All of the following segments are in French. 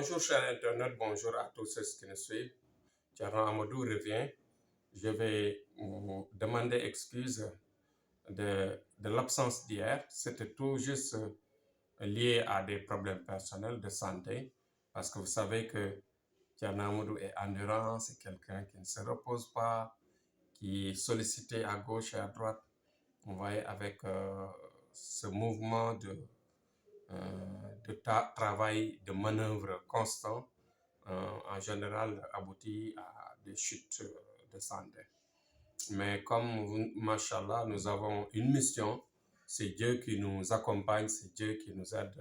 Bonjour chers internautes, bonjour à tous ceux qui nous suivent. Thierno Amadou revient. Je vais vous demander excuse de l'absence d'hier. C'était tout juste lié à des problèmes personnels de santé. Parce que vous savez que Thierno Amadou est endurant, c'est quelqu'un qui ne se repose pas, qui est sollicité à gauche et à droite. Vous voyez, avec ce mouvement de travail, de manœuvre constant, en général aboutit à des chutes de santé. Mais comme, machallah, nous avons une mission, c'est Dieu qui nous accompagne, c'est Dieu qui nous aide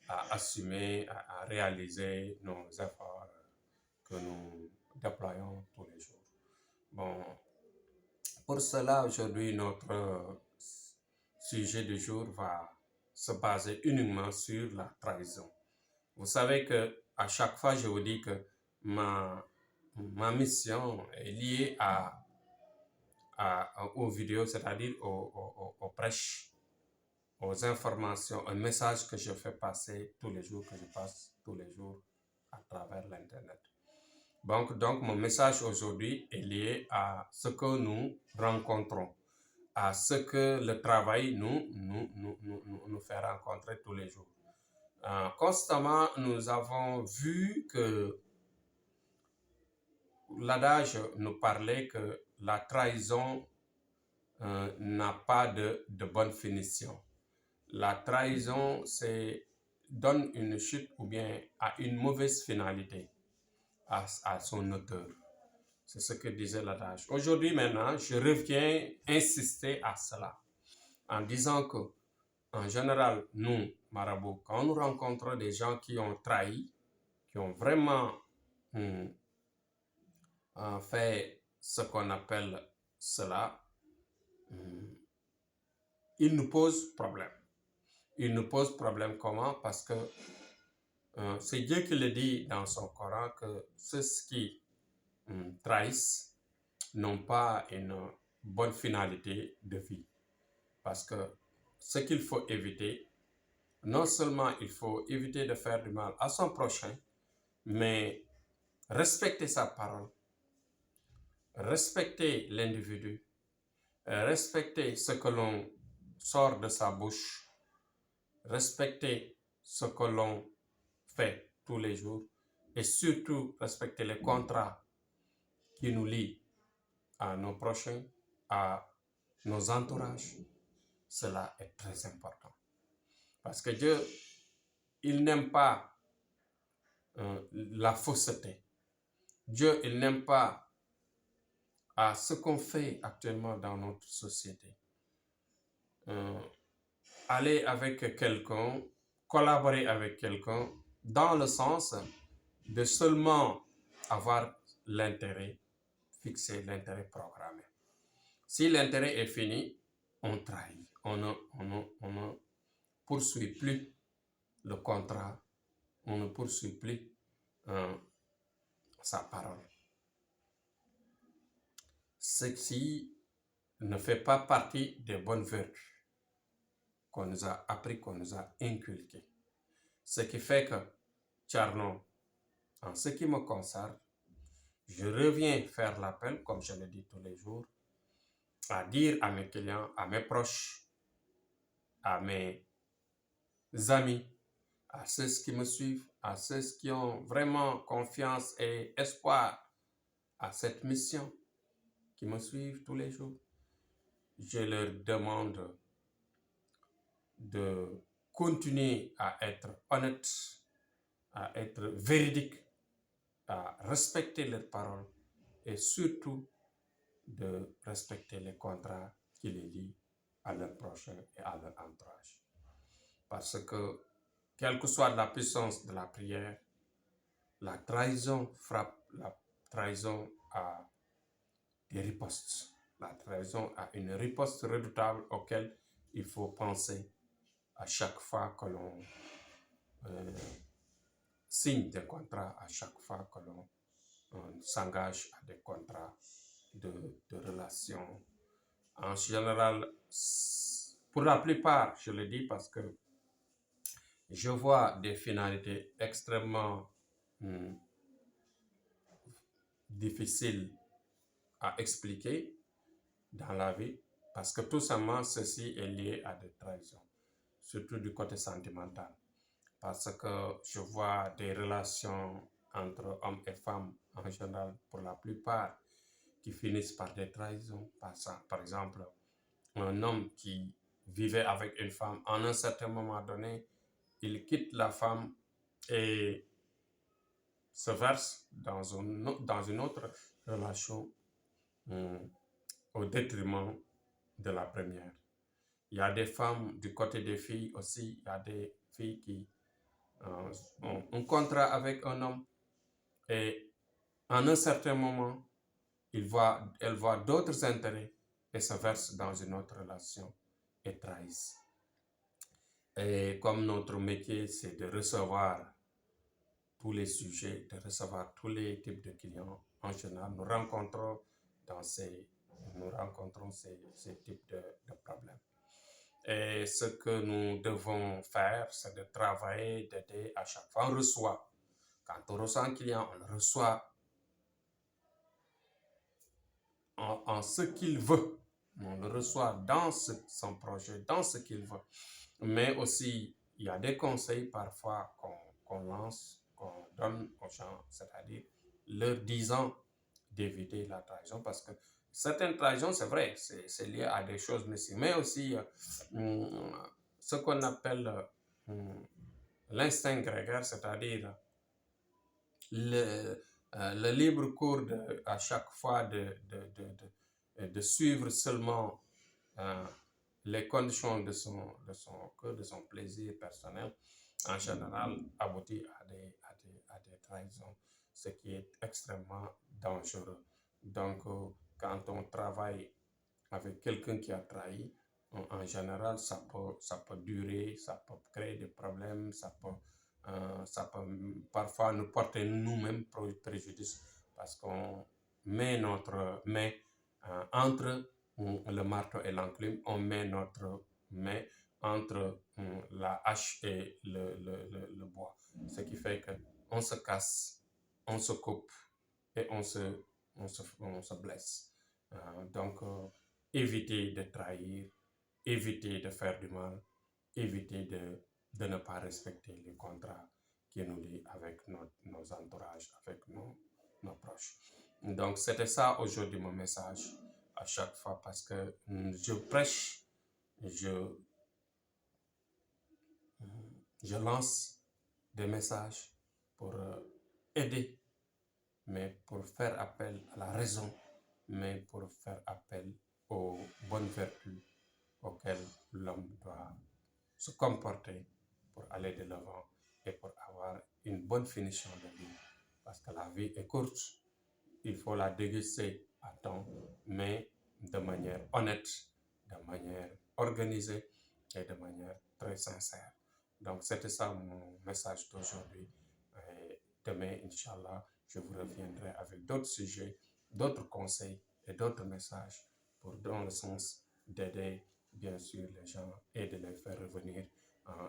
à assumer, à réaliser nos efforts que nous déployons tous les jours. Bon, pour cela, aujourd'hui, notre sujet du jour va se baser uniquement sur la trahison. Vous savez que à chaque fois, je vous dis que ma mission est liée aux vidéos, c'est-à-dire aux prêches, aux informations, un message que je fais passer tous les jours, que je passe tous les jours à travers l'Internet. Donc, mon message aujourd'hui est lié à ce que nous rencontrons, à ce que le travail nous fait rencontrer tous les jours. Constamment, nous avons vu que l'adage nous parlait que la trahison n'a pas de bonne finition. La trahison donne une chute ou bien a une mauvaise finalité à son auteur. C'est ce que disait l'adage. Aujourd'hui, maintenant, je reviens insister à cela en disant que, en général, nous, marabouts, quand nous rencontrons des gens qui ont trahi, qui ont vraiment fait ce qu'on appelle cela, il nous pose problème. Il nous pose problème comment? Parce que c'est Dieu qui le dit dans son Coran que ceux qui trahissent n'ont pas une bonne finalité de vie. Parce que ce qu'il faut éviter, non seulement il faut éviter de faire du mal à son prochain, mais respecter sa parole, respecter l'individu, respecter ce que l'on sort de sa bouche, respecter ce que l'on fait tous les jours et surtout respecter les contrats qui nous lient à nos prochains, à nos entourages. Cela est très important. Parce que Dieu, il n'aime pas la fausseté. Dieu, il n'aime pas ce qu'on fait actuellement dans notre société. Aller avec quelqu'un, collaborer avec quelqu'un, dans le sens de seulement avoir l'intérêt fixé, l'intérêt programmé. Si l'intérêt est fini, on trahit. On ne poursuit plus le contrat, on ne poursuit plus sa parole. Ceci ne fait pas partie des bonnes vertus qu'on nous a appris, qu'on nous a inculquées. Ce qui fait que, Thierno, en ce qui me concerne, je reviens faire l'appel, comme je le dis tous les jours, à dire à mes clients, à mes proches, à mes amis, à ceux qui me suivent, à ceux qui ont vraiment confiance et espoir à cette mission, qui me suivent tous les jours, je leur demande de continuer à être honnête, à être véridique, à respecter leurs paroles et surtout de respecter les contrats qui les lient à leurs prochains et à leur entourage. Parce que, quelle que soit la puissance de la prière, la trahison frappe, la trahison a des ripostes. La trahison a une riposte redoutable auquel il faut penser à chaque fois que l'on signe des contrats, à chaque fois que l'on s'engage à des contrats de relations. En général, pour la plupart, je le dis parce que je vois des finalités extrêmement hum, difficile à expliquer dans la vie parce que tout simplement, ceci est lié à des trahisons, surtout du côté sentimental. Parce que je vois des relations entre hommes et femmes en général, pour la plupart, qui finissent par des trahisons. Par exemple, un homme qui vivait avec une femme, en un certain moment donné, il quitte la femme et se verse dans une autre relation au détriment de la première. Il y a des femmes du côté des filles aussi, il y a des filles qui ont un contrat avec un homme et en un certain moment, elle voit d'autres intérêts et se verse dans une autre relation et trahissent. Et comme notre métier, c'est de recevoir tous les sujets, de recevoir tous les types de clients, en général, nous rencontrons ces types de problèmes. Et ce que nous devons faire, c'est de travailler, d'aider à chaque fois. Quand on reçoit un client, on le reçoit en ce qu'il veut. On le reçoit dans son projet, dans ce qu'il veut. Mais aussi, il y a des conseils parfois qu'on lance, qu'on donne aux gens, c'est-à-dire leur disant d'éviter la trahison parce que certaines trahisons, c'est vrai, c'est lié à des choses, mais aussi ce qu'on appelle l'instinct grégaire, c'est-à-dire le libre cours à chaque fois de suivre seulement les conditions de son plaisir personnel, en général, aboutit à des trahisons, ce qui est extrêmement dangereux. Donc, quand on travaille avec quelqu'un qui a trahi, en général, ça peut durer, ça peut créer des problèmes, ça peut parfois nous porter nous-mêmes préjudice parce qu'on met notre main entre le marteau et l'enclume, on met notre main entre la hache et le bois. Ce qui fait qu'on se casse, on se coupe et on se blesse. Donc, éviter de trahir, éviter de faire du mal, éviter de ne pas respecter les contrats qui nous lient avec nos entourages, avec nos proches. Donc, c'était ça aujourd'hui mon message à chaque fois parce que je prêche, je lance des messages pour aider, mais pour faire appel à la raison, mais pour faire appel aux bonnes vertus auxquelles l'homme doit se comporter pour aller de l'avant et pour avoir une bonne finition de vie. Parce que la vie est courte, il faut la déguster à temps, mais de manière honnête, de manière organisée et de manière très sincère. Donc, c'était ça mon message d'aujourd'hui. Et demain, Inch'Allah, je vous reviendrai avec d'autres sujets, d'autres conseils et d'autres messages dans le sens d'aider, bien sûr, les gens et de les faire revenir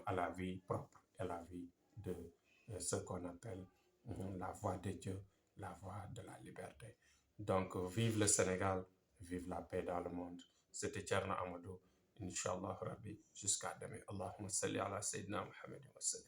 à la vie propre et à la vie de ce qu'on appelle la voie de Dieu, la voie de la liberté. Donc, vive le Sénégal, vive la paix dans le monde. C'était Tierno Amadou, Inch'Allah Rabbi, jusqu'à demain. Allahumma salli ala Sayyidina Muhammad wa sallam.